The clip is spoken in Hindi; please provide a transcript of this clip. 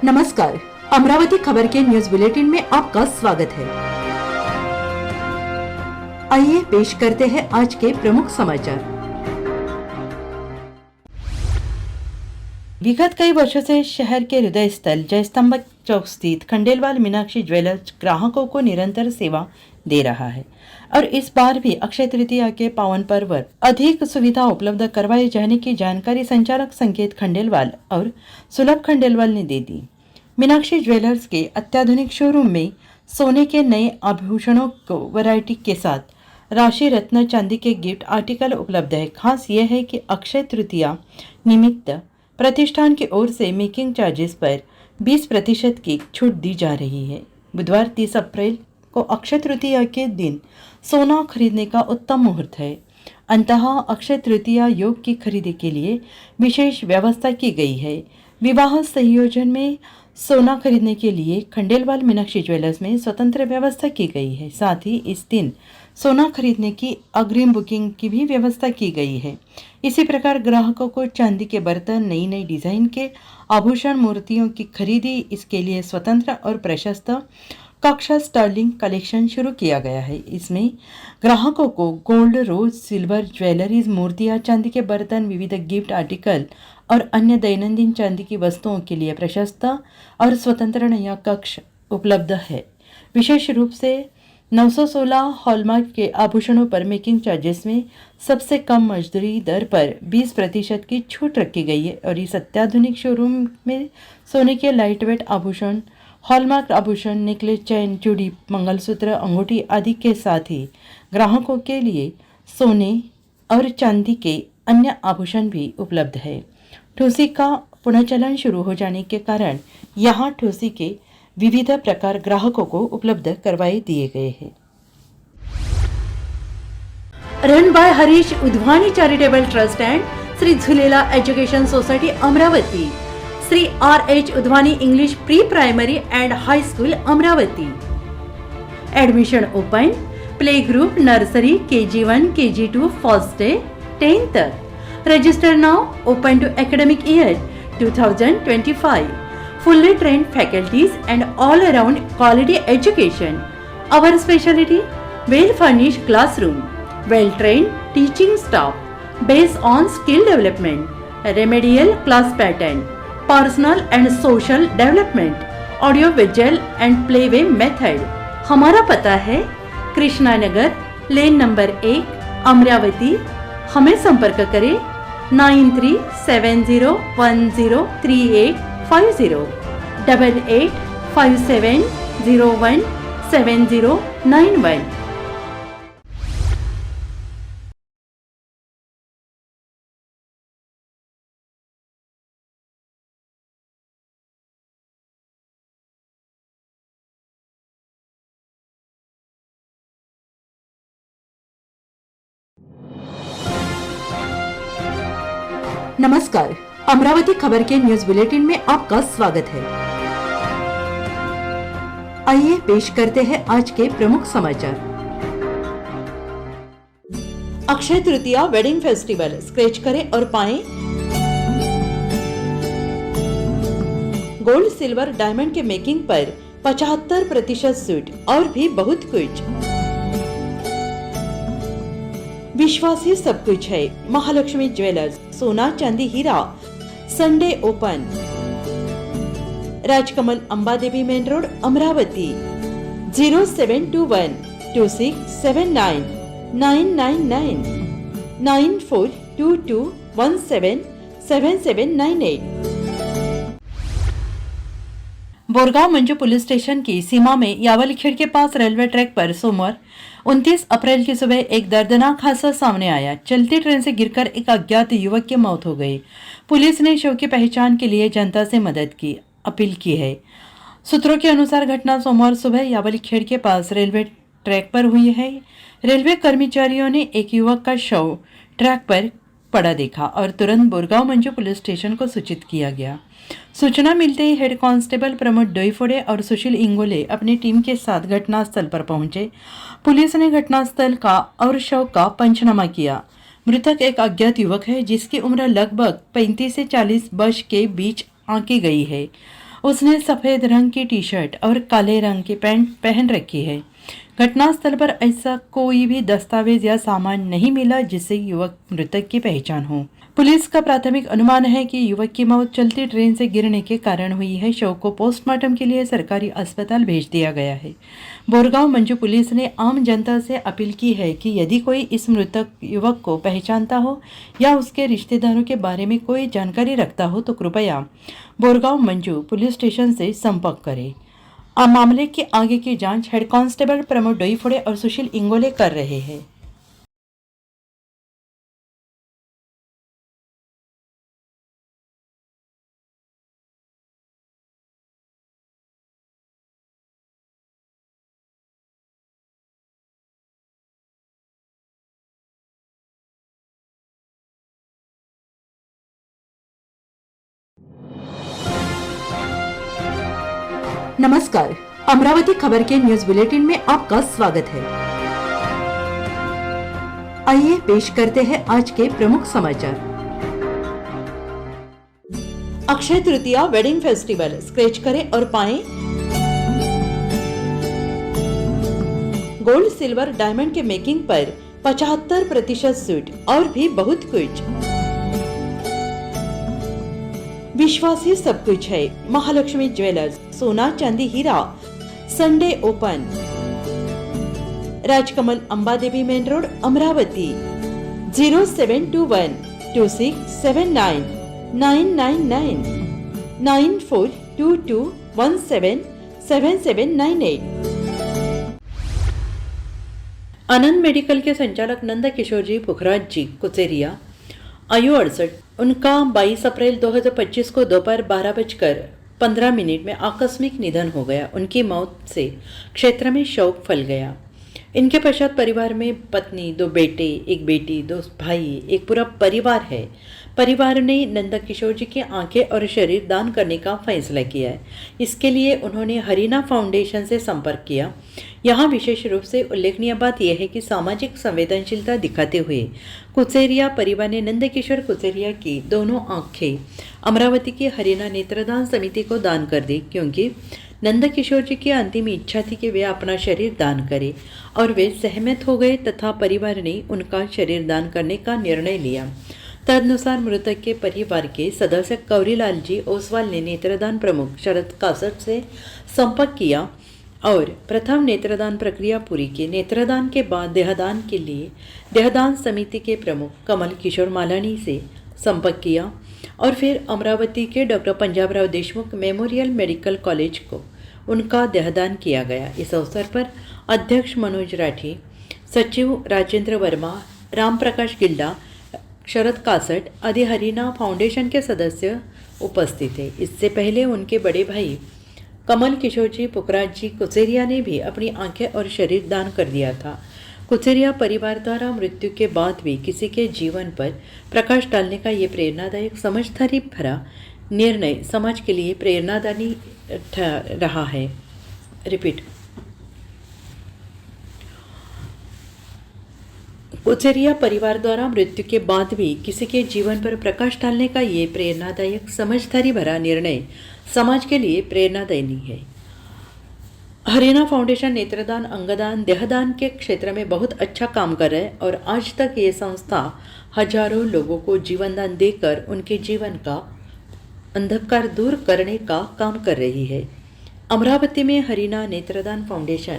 नमस्कार, अमरावती खबर के न्यूज बुलेटिन में आपका स्वागत है। आइए पेश करते हैं आज के प्रमुख समाचार। विगत कई वर्षों से शहर के हृदय स्थल जयस्तंभ चौक स्थित खंडेलवाल मीनाक्षी ज्वेलर्स ग्राहकों को निरंतर सेवा दे रहा है और इस बार भी अक्षय तृतीया के पावन पर्व पर अधिक सुविधा उपलब्ध करवाए जाने की जानकारी संचालक संकेत खंडेलवाल और सुलभ खंडेलवाल ने दे दी। मीनाक्षी ज्वेलर्स के अत्याधुनिक शोरूम में सोने के नए आभूषणों को वैरायटी के साथ राशि रत्न चांदी के गिफ्ट आर्टिकल उपलब्ध है। खास यह है कि अक्षय तृतीया निमित्त प्रतिष्ठान की ओर से मेकिंग चार्जेस पर 20% की छूट दी जा रही है। बुधवार 30 अप्रैल को अक्षय तृतीया के दिन सोना खरीदने का उत्तम मुहूर्त है। अंततः अक्षय तृतीया योग की खरीदी के लिए विशेष व्यवस्था की गई है। विवाह संयोजन में सोना खरीदने के लिए खंडेलवाल मीनाक्षी ज्वेलर्स में स्वतंत्र व्यवस्था की गई है। साथ ही इस दिन सोना खरीदने की अग्रिम बुकिंग की भी व्यवस्था की गई है। इसी प्रकार ग्राहकों को चांदी के बर्तन, नई नई डिजाइन के आभूषण, मूर्तियों की खरीदी, इसके लिए स्वतंत्र और प्रशस्त कक्षा स्टर्लिंग कलेक्शन शुरू किया गया है। इसमें ग्राहकों को गोल्ड, रोज, सिल्वर ज्वेलरीज, मूर्तियां, चांदी के बर्तन, विविध गिफ्ट आर्टिकल और अन्य दैनंदिन चांदी की वस्तुओं के लिए प्रशस्त और स्वतंत्र नया कक्ष उपलब्ध है। विशेष रूप से 916 हॉलमार्क के आभूषणों पर मेकिंग चार्जेस में सबसे कम मजदूरी दर पर 20% की छूट रखी गई है और इस अत्याधुनिक शोरूम में सोने के लाइटवेट आभूषण, हॉलमार्क आभूषण, नेकलेस, चैन, चूड़ी, मंगलसूत्र, अंगूठी आदि के साथ ही ग्राहकों के लिए सोने और चांदी के अन्य आभूषण भी उपलब्ध है। ठूसी का पुनर्चलन शुरू हो जाने के कारण यहाँ ठूसी के विविध प्रकार ग्राहकों को उपलब्ध करवाए दिए गए हैं। Run by Harish Udwani charitable trust and Shri Jhulela education society Amravati, Shri R.H. Udwani English pre primary and high school Amravati. Admission open, play group, nursery, KG1, KG2, first day, 10th. Register now, open to academic year 2025. Fully trained faculties and all around quality education. Our specialty, well furnished classroom, well trained teaching staff based on skill development, remedial class pattern, personal and social development, audio visual and playway method. हमारा पता है कृष्णा नगर, लेन नंबर 1, अमरावती। हमें संपर्क करें 9370103850 8857017091। नमस्कार, अमरावती खबर के न्यूज बुलेटिन में आपका स्वागत है। आइए पेश करते हैं आज के प्रमुख समाचार। Akshaya Tritiya wedding festival, scratch करें और पाएं गोल्ड, सिल्वर, डायमंड के मेकिंग पर 75% छूट और भी बहुत कुछ। विश्वास ही सब कुछ है। महालक्ष्मी ज्वेलर्स, सोना, चांदी, हीरा। Sunday open. Rajkamal, Ambadevi main road, Amravati. 0721267999 9422177798। Borgaon Manju police station की सीमा में यावलखेड़ के पास रेलवे ट्रैक पर सोमवार 29 अप्रैल की सुबह एक दर्दनाक हादसा सामने आया। चलती ट्रेन से गिरकर एक अज्ञात युवक की मौत हो गई। पुलिस ने शव की पहचान के लिए जनता से मदद की अपील की है। सूत्रों के अनुसार घटना सोमवार सुबह यावलखेड़ के पास रेलवे ट्रैक पर हुई है। रेलवे कर्मचारियों ने एक युवक का शव ट्रैक पर पड़ा देखा और तुरंत बोरगांव मंजू पुलिस स्टेशन को सूचित किया गया। सूचना मिलते ही हेड कांस्टेबल प्रमोद डोईफोड़े और सुशील इंगोले अपनी टीम के साथ घटनास्थल पर पहुंचे। पुलिस ने घटनास्थल का और शव का पंचनामा किया। मृतक एक अज्ञात युवक है जिसकी उम्र लगभग 35 से 40 वर्ष के बीच आंकी गई है। उसने सफेद रंग की टी शर्ट और काले रंग की पैंट पहन रखी है। घटनास्थल पर ऐसा कोई भी दस्तावेज या सामान नहीं मिला जिससे युवक मृतक की पहचान हो। पुलिस का प्राथमिक अनुमान है कि युवक की मौत चलती ट्रेन से गिरने के कारण हुई है। शव को पोस्टमार्टम के लिए सरकारी अस्पताल भेज दिया गया है। बोरगांव मंजू पुलिस ने आम जनता से अपील की है कि यदि कोई इस मृतक युवक को पहचानता हो या उसके रिश्तेदारों के बारे में कोई जानकारी रखता हो तो कृपया बोरगांव मंजू पुलिस स्टेशन से संपर्क करें। मामले की आगे की जांच हेड कांस्टेबल प्रमोद डोईफोड़े और सुशील इंगोले कर रहे हैं। नमस्कार, अमरावती खबर के न्यूज बुलेटिन में आपका स्वागत है। आइए पेश करते हैं आज के प्रमुख समाचार। Akshaya Tritiya wedding festival, scratch करें और पाएं गोल्ड, सिल्वर, डायमंड के मेकिंग पर 75% छूट और भी बहुत कुछ। विश्वास ही सब कुछ है। महालक्ष्मी ज्वेलर्स, सोना चांदी हीरा, Sunday open, Rajkamal Ambadevi main road, Amravati. 0721 2679 999 9422 177798। Anand medical के संचालक नंद किशोर जी पुखराज जी कुचेरिया, आयु 68, उनका 22 अप्रैल 2025 को दोपहर 12:15 में आकस्मिक निधन हो गया। उनकी मौत से क्षेत्र में शोक फैल गया। इनके पश्चात परिवार में पत्नी, 2 बेटे, 1 बेटी, 2 भाई, एक पूरा परिवार है। परिवार ने नंद किशोर जी की आंखें और शरीर दान करने का फैसला किया है। इसके लिए उन्होंने हरीना फाउंडेशन से संपर्क किया। यहाँ विशेष रूप से उल्लेखनीय बात यह है कि सामाजिक संवेदनशीलता दिखाते हुए कुचेरिया परिवार ने नंद किशोर कुचेरिया की दोनों आंखें अमरावती की हरीना नेत्रदान समिति को दान कर दी, क्योंकि नंद किशोर जी की अंतिम इच्छा थी कि वे अपना शरीर दान करें और वे सहमत हो गए तथा परिवार ने उनका शरीर दान करने का निर्णय लिया। तदनुसार मृतक के परिवार के सदस्य कौरीलाल जी ओसवाल ने नेत्रदान प्रमुख शरद कासट से संपर्क किया और प्रथम नेत्रदान प्रक्रिया पूरी की। नेत्रदान के बाद देहदान के लिए देहदान समिति के प्रमुख कमल किशोर मालानी से संपर्क किया और फिर अमरावती के doctor Panjabrao Deshmukh memorial medical college को उनका देहदान किया गया। इस अवसर पर अध्यक्ष मनोज राठी, सचिव राजेंद्र वर्मा, राम प्रकाश गिल्डा, शरद कासट आदि हरीना फाउंडेशन के सदस्य उपस्थित थे। इससे पहले उनके बड़े भाई कमल किशोर जी पुखराज जी कुचेरिया ने भी अपनी आंखें और शरीर दान कर दिया था। कुचेरिया परिवार द्वारा मृत्यु के बाद भी किसी के जीवन पर प्रकाश डालने का ये प्रेरणादायक समझदारी भरा निर्णय समाज के लिए प्रेरणादायी रहा है। रिपीट, कुचेरिया परिवार द्वारा मृत्यु के बाद भी किसी के जीवन पर प्रकाश डालने का ये प्रेरणादायक समझदारी भरा निर्णय समाज के लिए प्रेरणादायी है। हरीना फाउंडेशन नेत्रदान, अंगदान, देहदान के क्षेत्र में बहुत अच्छा काम कर रहा है और आज तक ये संस्था हजारों लोगों को जीवनदान देकर उनके जीवन का अंधकार दूर करने का काम कर रही है। अमरावती में हरीना नेत्रदान फाउंडेशन